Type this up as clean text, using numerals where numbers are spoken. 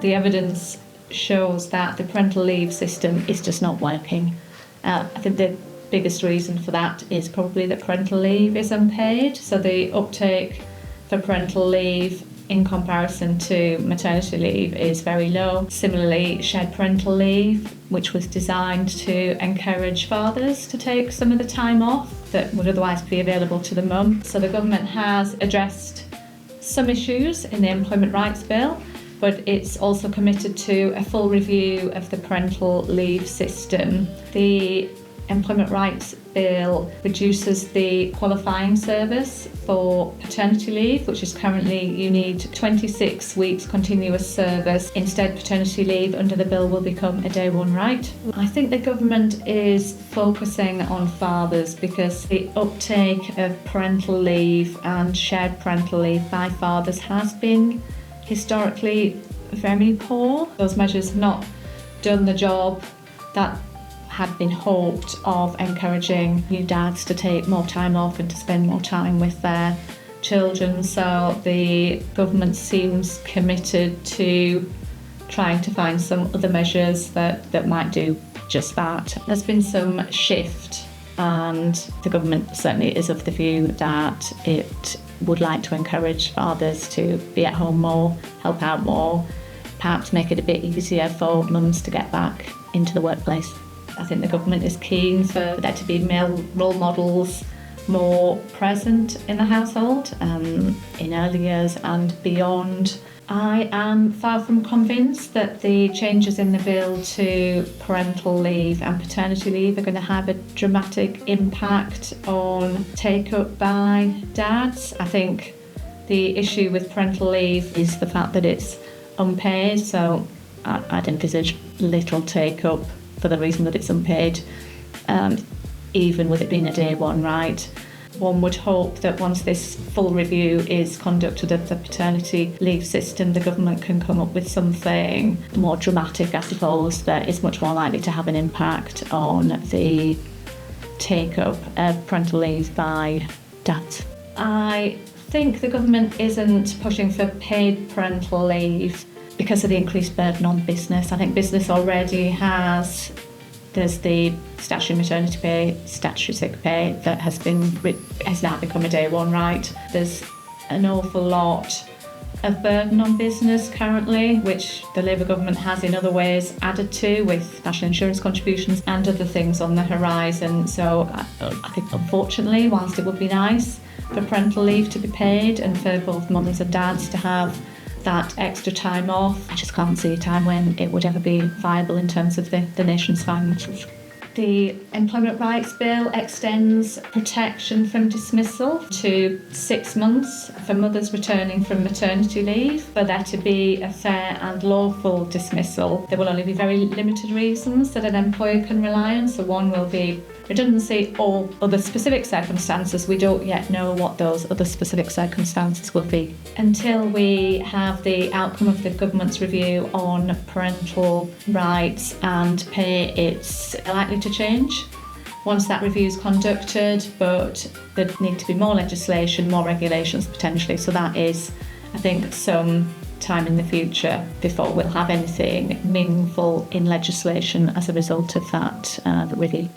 The evidence shows that the parental leave system is just not working. I think the biggest reason for that is probably that parental leave is unpaid. So the uptake for parental leave in comparison to maternity leave is very low. Similarly, shared parental leave, which was designed to encourage fathers to take some of the time off that would otherwise be available to the mum. So the government has addressed some issues in the Employment Rights Bill, but it's also committed to a full review of the parental leave system. The Employment Rights Bill reduces the qualifying service for paternity leave, which is currently you need 26 weeks continuous service. Instead, paternity leave under the bill will become a day one right. I think the government is focusing on fathers because the uptake of parental leave and shared parental leave by fathers has been historically very poor. Those measures have not done the job that had been hoped of encouraging new dads to take more time off and to spend more time with their children. So the government seems committed to trying to find some other measures that might do just that. There's been some shift, and the government certainly is of the view that it would like to encourage fathers to be at home more, help out more, perhaps make it a bit easier for mums to get back into the workplace. I think the government is keen for there to be male role models more present in the household in early years and beyond. I am far from convinced that the changes in the bill to parental leave and paternity leave are going to have a dramatic impact on take-up by dads. I think the issue with parental leave is the fact that it's unpaid, so I'd envisage little take-up for the reason that it's unpaid, even with it being a day one right. One would hope that once this full review is conducted of the paternity leave system, the government can come up with something more dramatic, I suppose, that is much more likely to have an impact on the take-up of parental leave by dads. I think the government isn't pushing for paid parental leave because of the increased burden on business. I think business already there's the statutory maternity pay, statutory sick pay that has now become a day one right. There's an awful lot of burden on business currently, which the Labour government has in other ways added to with national insurance contributions and other things on the horizon. So I think unfortunately, whilst it would be nice for parental leave to be paid and for both mums and dads to have that extra time off, I just can't see a time when it would ever be viable in terms of the nation's finances. The Employment Rights Bill extends protection from dismissal to 6 months for mothers returning from maternity leave. For there to be a fair and lawful dismissal, there will only be very limited reasons that an employer can rely on. So one will be redundancy or other specific circumstances. We don't yet know what those other specific circumstances will be. Until we have the outcome of the government's review on parental rights and pay, it's likely to change once that review is conducted, but there need to be more legislation, more regulations potentially. So that is, I think, some time in the future before we'll have anything meaningful in legislation as a result of that review.